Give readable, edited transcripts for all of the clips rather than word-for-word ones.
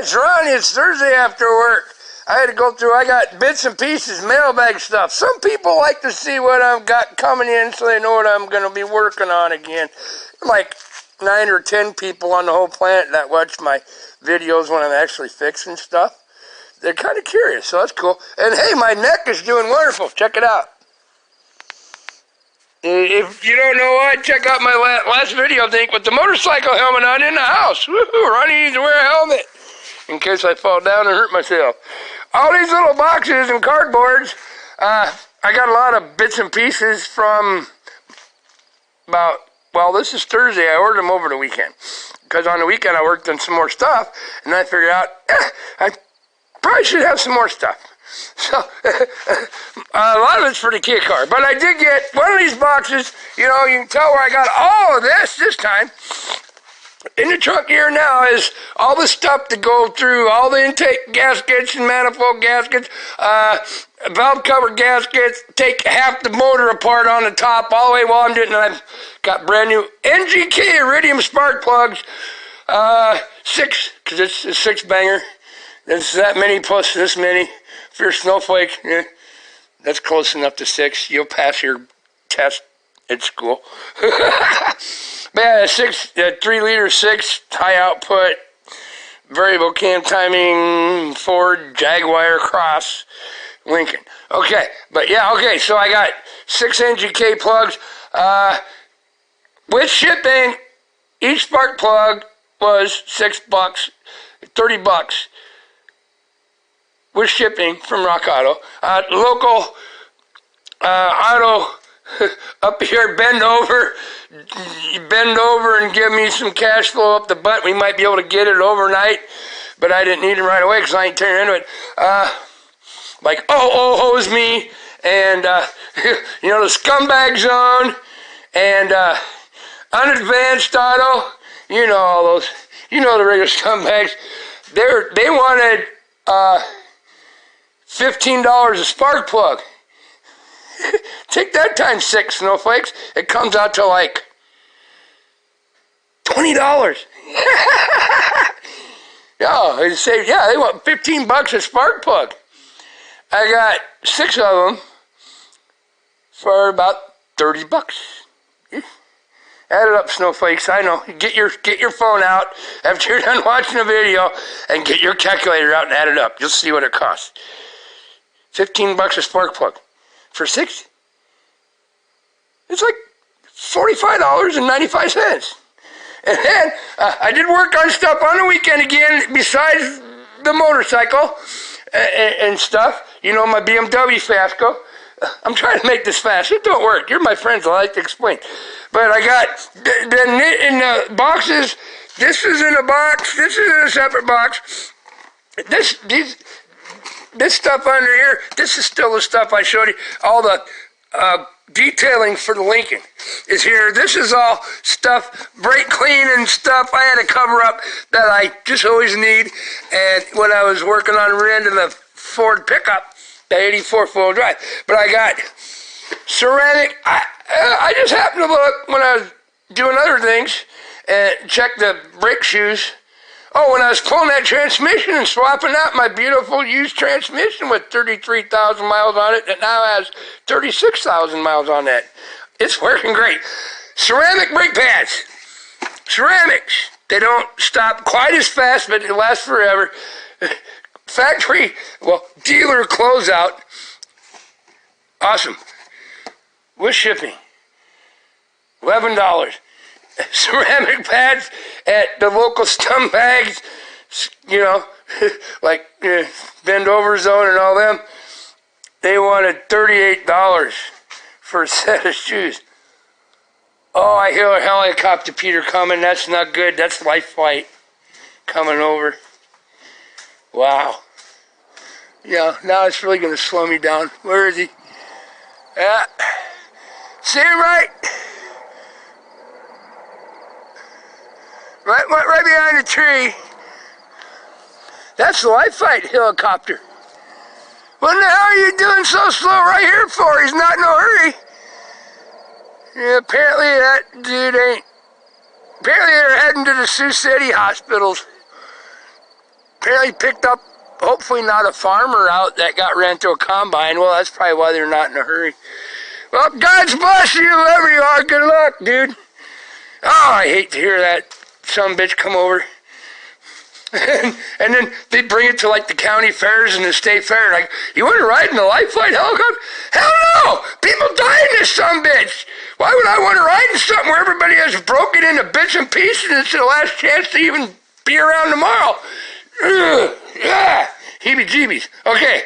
It's Ronnie. It's Thursday after work. I had to go through, I got bits and pieces, mailbag stuff. Some people like to see what I've got coming in so they know what I'm going to be working on again. Like 9 or 10 people on the whole planet that watch my videos when I'm actually fixing stuff. They're kind of curious, so that's cool. And hey, my neck is doing wonderful. Check it out. If you don't know why, check out my last video link with the motorcycle helmet on in the house. Woohoo, Ronnie needs to wear a helmet in case I fall down and hurt myself. All these little boxes and cardboards, I got a lot of bits and pieces from about, well, this is Thursday. I ordered them over the weekend because on the weekend I worked on some more stuff, and I figured out I probably should have some more stuff. So, a lot of it's for the key card. But I did get one of these boxes. You know, you can tell where I got all of this time. In the trunk here now is all the stuff to go through, all the intake gaskets and manifold gaskets, valve cover gaskets, take half the motor apart on the top all the way while I'm doing it. I've got brand new NGK Iridium spark plugs, 6, because it's a 6 banger. There's that many plus this many. If you're a snowflake, yeah, that's close enough to 6. You'll pass your test at school. But yeah, 3 liter 6 high output, variable cam timing, Ford, Jaguar, Cross, Lincoln. Okay, but yeah, okay, so I got 6 NGK plugs. With shipping, each spark plug was $6, $30 with shipping from Rock Auto. Local auto up here, bend over and give me some cash flow up the butt. We might be able to get it overnight, but I didn't need it right away because I ain't turning into it. Like, hose me, and, you know, the scumbag zone, and unadvanced auto, you know all those, you know the regular scumbags. They wanted $15 a spark plug. Take that times 6, snowflakes. It comes out to like $20. Yeah, they want $15 a spark plug. I got 6 of them for about $30. Add it up, snowflakes. I know. Get your phone out after you're done watching the video and get your calculator out and add it up. You'll see what it costs. $15 a spark plug. For 6? It's like $45.95. And then I did work on stuff on the weekend again besides the motorcycle and stuff. You know, my BMW Fiasco. I'm trying to make this fast. It don't work. You're my friends. I like to explain. But I got in the boxes. This is in a box. This is in a separate box. This stuff under here, this is still the stuff I showed you. All the detailing for the Lincoln is here. This is all stuff, brake clean and stuff I had to cover up that I just always need. And when I was working on rear end of the Ford pickup, the 84 four-wheel drive. But I got ceramic. I just happened to look when I was doing other things and check the brake shoes. Oh, when I was pulling that transmission and swapping out my beautiful used transmission with 33,000 miles on it, that now has 36,000 miles on that. It's working great. Ceramic brake pads. Ceramics. They don't stop quite as fast, but they last forever. Factory, well, dealer closeout. Awesome. With shipping. $11. Ceramic pads at the local scumbags, you know, like Bend Over Zone and all them. They wanted $38 for a set of shoes. Oh, I hear a helicopter, Peter, coming. That's not good. That's life flight coming over. Wow. Yeah, now it's really going to slow me down. Where is he? Yeah. See him right? Right behind the tree. That's the life flight helicopter. What the hell are you doing so slow right here for? He's not in a hurry. Yeah, apparently that dude ain't. Apparently they're heading to the Sioux City hospitals. apparently picked up, hopefully not a farmer out that got ran to a combine. Well, that's probably why they're not in a hurry. Well, God's bless you, whoever you are. Good luck, dude. Oh, I hate to hear that some bitch come over. And then they bring it to like the county fairs and the state fair. Like, you want to ride in the life flight helicopter? Hell no! People die in this some bitch. Why would I want to ride in something where everybody has broken into bits and pieces and it's the last chance to even be around tomorrow? Ugh, yeah, heebie-jeebies. Okay,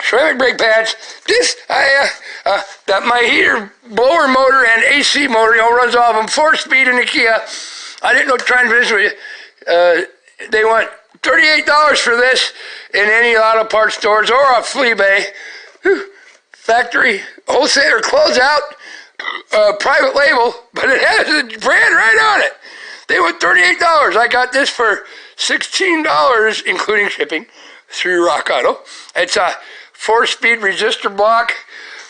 ceramic brake pads. This, that my heater, blower motor, and AC motor, runs off them 4-speed in the Kia. I didn't know trying to visit with you. They want $38 for this in any auto parts stores or off Fleabay. Factory, wholesaler, closeout, private label, but it has the brand right on it. They want $38. I got this for $16, including shipping, through Rock Auto. It's a 4-speed resistor block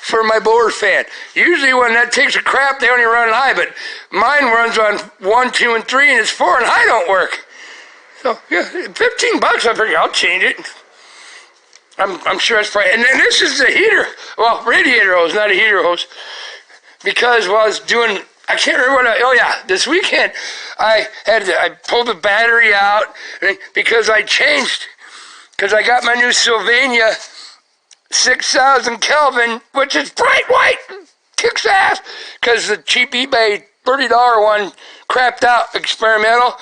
for my blower fan. Usually when that takes a crap, they only run high, but mine runs on 1, 2, and 3, and it's 4, and high don't work. So, yeah, $15, I figure I'll change it. I'm sure it's probably, and then this is the heater, well, radiator hose, not a heater hose, because while I was doing, I can't remember this weekend, I pulled the battery out, because I got my new Sylvania 6,000 Kelvin, which is bright white, kicks ass, because the cheap eBay $30 one crapped out, experimental,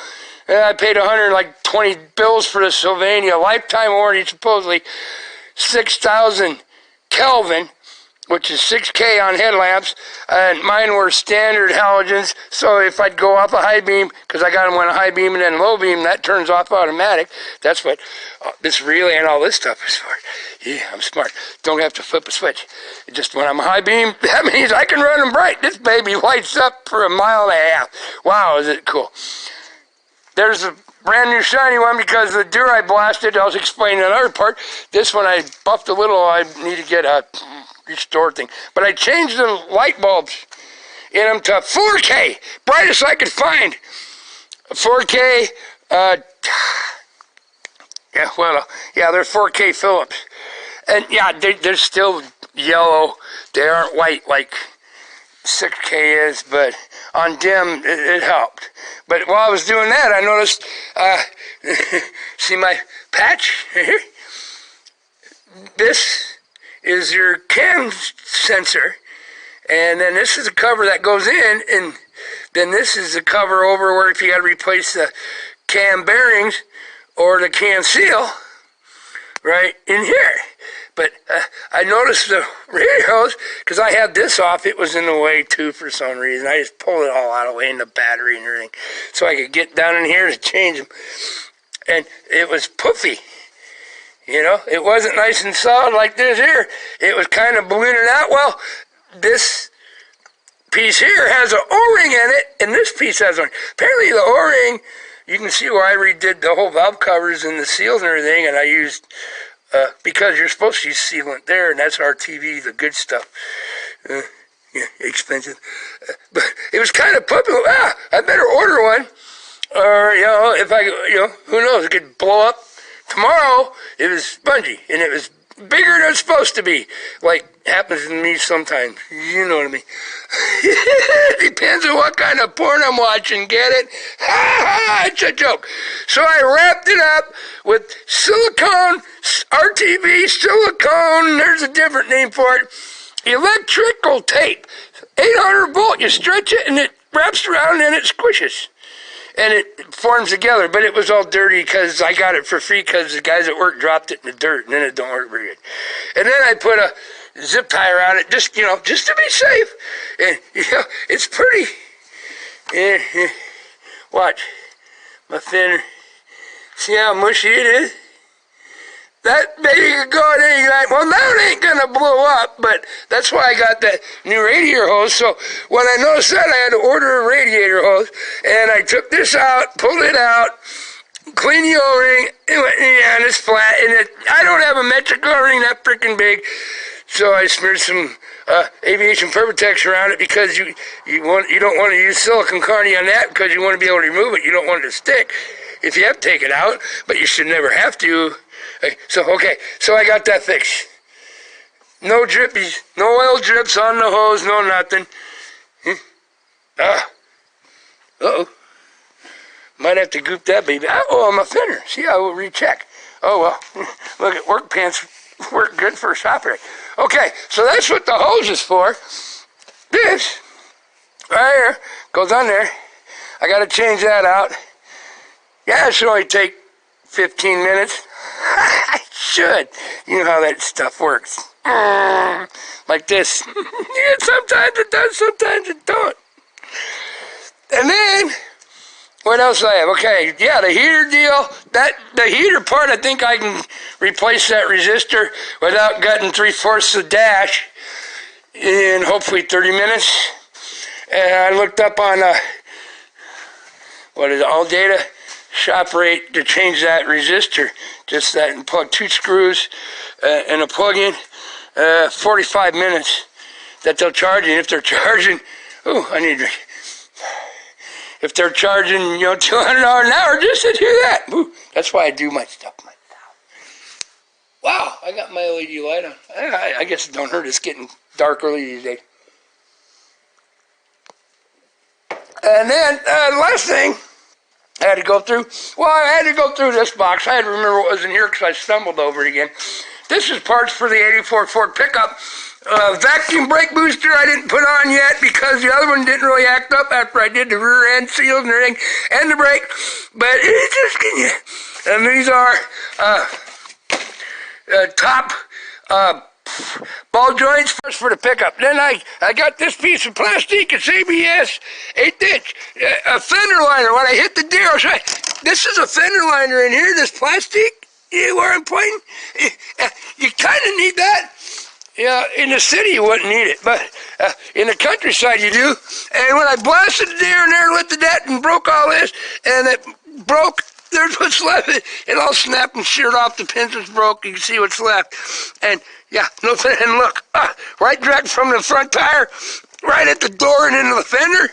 and I paid $120 for the Sylvania, lifetime warranty, supposedly 6,000 Kelvin, which is 6K on headlamps, and mine were standard halogens, so if I'd go off a high beam, because I got them on a high beam and then low beam, that turns off automatic. That's what this relay and all this stuff is for. Yeah, I'm smart. Don't have to flip a switch. Just when I'm high beam, that means I can run them bright. This baby lights up for 1.5 miles. Wow, is it cool. There's a brand new shiny one because the deer I blasted, I was explaining another part. This one I buffed a little, I need to get a restore thing. But I changed the light bulbs in them to 4K, brightest I could find. 4K, they're 4K Philips. And yeah, they're still yellow. They aren't white like 6K is, but on dim, it helped. But while I was doing that, I noticed, see my patch here? This is your cam sensor, and then this is the cover that goes in, and then this is the cover over where if you got to replace the cam bearings or the cam seal, right in here. But I noticed the radios, because I had this off, it was in the way too for some reason. I just pulled it all out of the way in the battery and everything, so I could get down in here to change them. And it was puffy. It wasn't nice and solid like this here. It was kind of ballooning out. Well, this piece here has an O-ring in it, and this piece has one. Apparently the O-ring, you can see where I redid the whole valve covers and the seals and everything, and I used, because you're supposed to use sealant there, and that's RTV, the good stuff. Yeah, expensive. But it was kind of puppy. I better order one. Or, if I, who knows, it could blow up. Tomorrow, it was spongy, and it was bigger than it's supposed to be, like happens to me sometimes. You know what I mean. Depends on what kind of porn I'm watching, get it? It's a joke. So I wrapped it up with silicone, RTV, silicone, there's a different name for it, electrical tape. 800 volt, you stretch it, and it wraps around, and it squishes. And it forms together, but it was all dirty because I got it for free because the guys at work dropped it in the dirt, and then it don't work very good. And then I put a zip tie around it, just to be safe. And it's pretty. Watch my thinner. See how mushy it is? That baby could go at any time. Well, now it ain't gonna blow up, but that's why I got that new radiator hose. So when I noticed that, I had to order a radiator hose, and I took this out, pulled it out, cleaned the O-ring, and it's flat. And I don't have a metric O-ring that freaking big, so I smeared some aviation Permatex around it because you don't want to use silicone carney on that because you want to be able to remove it. You don't want it to stick. if you have to take it out, but you should never have to. So I got that fixed. No drippies, no oil drips on the hose, no nothing. Uh-oh. Might have to goop that baby. Oh, my fender. See, I will recheck. Oh, well. Look at work pants. Work good for a shop rig. Okay, so that's what the hose is for. This, right here, goes on there. I got to change that out. Yeah, it should only take 15 minutes. I should. You know how that stuff works. Like this. Yeah, sometimes it does, sometimes it don't. And then, what else do I have? Okay, yeah, the heater deal. The heater part, I think I can replace that resistor without gutting 3/4 of the dash in hopefully 30 minutes. And I looked up on, All Data shop rate to change that resistor. Just that, and plug 2 screws and a plug-in. 45 minutes that they'll charge. And if they're charging, if they're charging, $200 an hour just to do that. Ooh, that's why I do my stuff myself. Wow, I got my LED light on. I guess it don't hurt. It's getting dark early these days. And then, last thing I had to go through. Well, I had to go through this box. I had to remember what was in here because I stumbled over it again. This is parts for the 84 Ford pickup. Vacuum brake booster I didn't put on yet because the other one didn't really act up after I did the rear end seals and everything and the brake. But it's just, and these are top ball joints first for the pickup. Then I got this piece of plastic. It's ABS 8-inch. A fender liner. When I hit the deer, I was like, this is a fender liner in here, this plastic. Where I'm pointing, you kind of need that. Yeah, in the city you wouldn't need it, but in the countryside you do. And when I blasted the deer in there, lifted that, and broke all this, and it broke, there's what's left. It all snapped and sheared off. The pins was broke. You can see what's left. And yeah, no fender. And look, right direct from the front tire, right at the door and into the fender.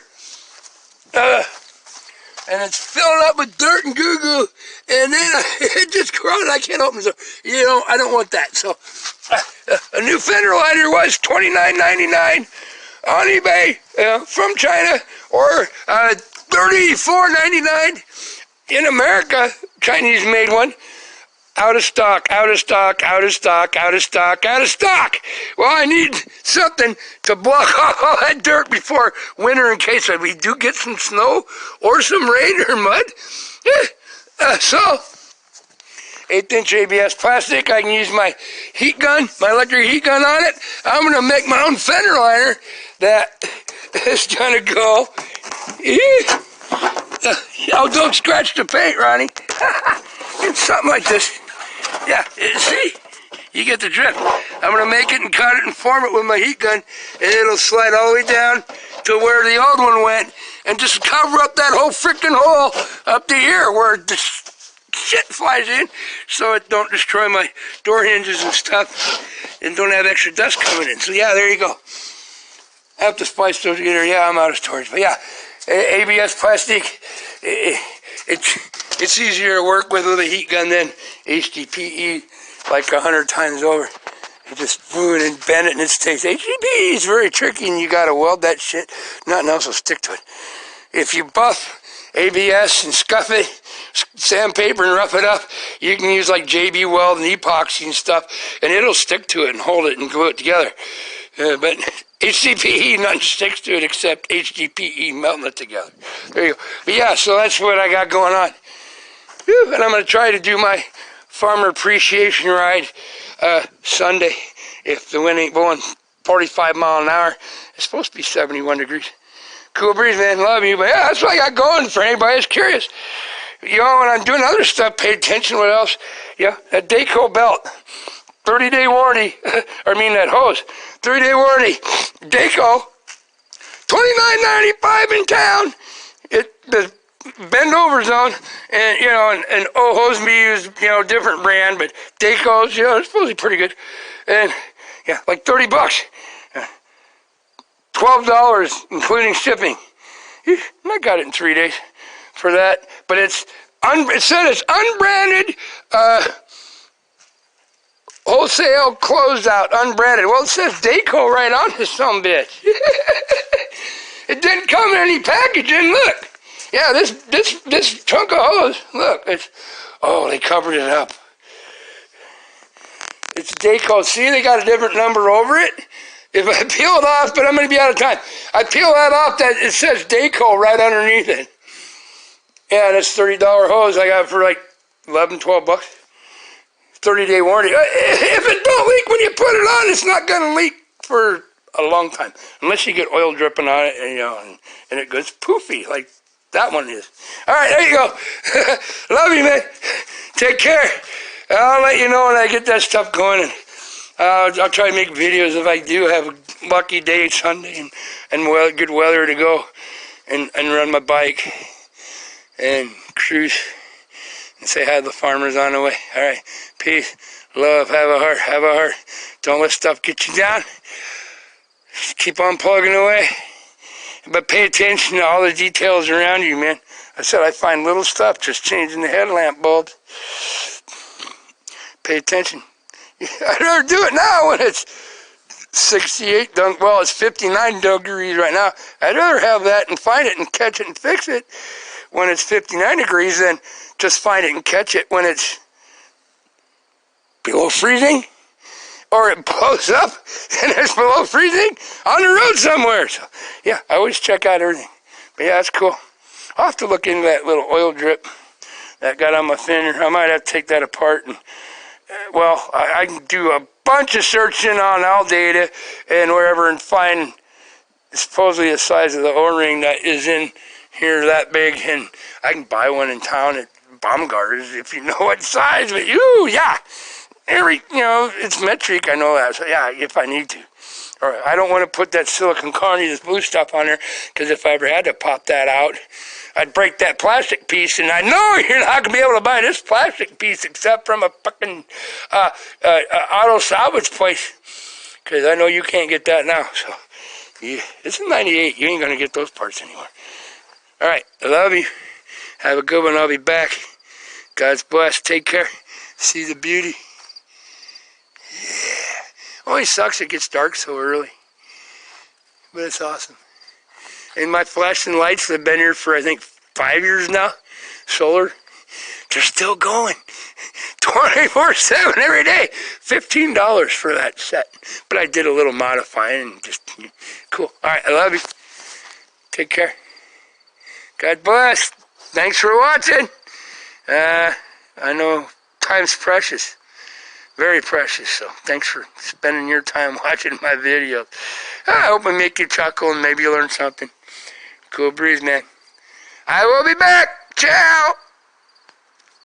And it's filling up with dirt and goo-goo, and then it just grows. I can't open it. I don't want that. So a new fender liner was $29.99 on eBay from China, or $34.99 in America. Chinese made one. Out of stock, out of stock, out of stock, out of stock, out of stock. Well, I need something to block off all that dirt before winter in case we do get some snow or some rain or mud. So, 8-inch ABS plastic. I can use my heat gun, my electric heat gun on it. I'm going to make my own fender liner that is going to go. Oh, don't scratch the paint, Ronnie. It's something like this. Yeah, see? You get the drift. I'm going to make it and cut it and form it with my heat gun, and it'll slide all the way down to where the old one went, and just cover up that whole freaking hole up to here where the shit flies in, so it don't destroy my door hinges and stuff, and don't have extra dust coming in. So yeah, there you go. I have to splice those together. Yeah, I'm out of storage. But yeah, ABS plastic, it's easier to work with a heat gun than HDPE like 100 times over. You just ruin and bend it and it stays. HDPE is very tricky and you gotta weld that shit. Nothing else will stick to it. If you buff ABS and scuff it, sandpaper and rough it up, you can use like JB Weld and epoxy and stuff, and it'll stick to it and hold it and glue it together. But HDPE, nothing sticks to it except HDPE melting it together. There you go. But yeah, so that's what I got going on. Whew, and I'm going to try to do my farmer appreciation ride Sunday. If the wind ain't blowing 45 miles an hour, it's supposed to be 71 degrees. Cool breeze, man. Love you. But yeah, that's what I got going for anybody that's curious. When I'm doing other stuff, pay attention. What else? Yeah, that Dayco belt. 30-day warranty. That hose. 3-day warranty. Dayco. $29.95 in town. The bend over zone. And Hoseby is, different brand, but Dayco's, it's supposed to be pretty good. And yeah, like $30. $12 including shipping. I got it in 3 days for that, but it's It said it's unbranded, wholesale closeout, unbranded. Well, it says Daco right on this sumbitch. It didn't come in any packaging. Look, yeah, this chunk of hose. Look, they covered it up. It's Daco. See, they got a different number over it. If I peel it off, but I'm going to be out of time. I peel that off, that it says Daco right underneath it. Yeah, that's $30 hose I got for like 11, 12 bucks. 30-day warranty. If it don't leak when you put it on, it's not going to leak for a long time. Unless you get oil dripping on it, and it goes poofy like that one is. All right, there you go. Love you, man. Take care. I'll let you know when I get that stuff going. And I'll try to make videos if I do have a lucky day Sunday and good weather to go and run my bike and cruise and say hi to the farmers on the way. All right, peace, love, have a heart. Don't let stuff get you down. Just keep on plugging away, but pay attention to all the details around you, man. I said I find little stuff, just changing the headlamp bulbs. Pay attention. I'd rather do it now when it's 68, well, it's 59 degrees right now. I'd rather have that and find it and catch it and fix it when it's 59 degrees than just find it and catch it when it's below freezing, or it blows up and it's below freezing on the road somewhere. So, yeah, I always check out everything. But yeah, that's cool. I'll have to look into that little oil drip that got on my fender. I might have to take that apart and well, I can do a bunch of searching on AllData and wherever and find supposedly the size of the O-ring that is in here that big, and I can buy one in town at Baumgartner's if you know what size. But yeah, it's metric. I know that. So yeah, if I need to. Or I don't want to put that silicon carney, this blue stuff on there, because if I ever had to pop that out, I'd break that plastic piece, and I know you're not going to be able to buy this plastic piece except from a fucking auto salvage place, because I know you can't get that now. So, yeah, it's a 98. You ain't going to get those parts anymore. All right, I love you. Have a good one. I'll be back. God's bless. Take care. See the beauty. Yeah. Always sucks it gets dark so early, but it's awesome. And my flashing lights have been here for, I think, 5 years now. Solar. They're still going. 24/7 every day. $15 for that set. But I did a little modifying and just, cool. All right, I love you. Take care. God bless. Thanks for watching. I know time's precious. Very precious, so thanks for spending your time watching my videos. I hope I make you chuckle and maybe you learn something. Cool breeze, man. I will be back. Ciao.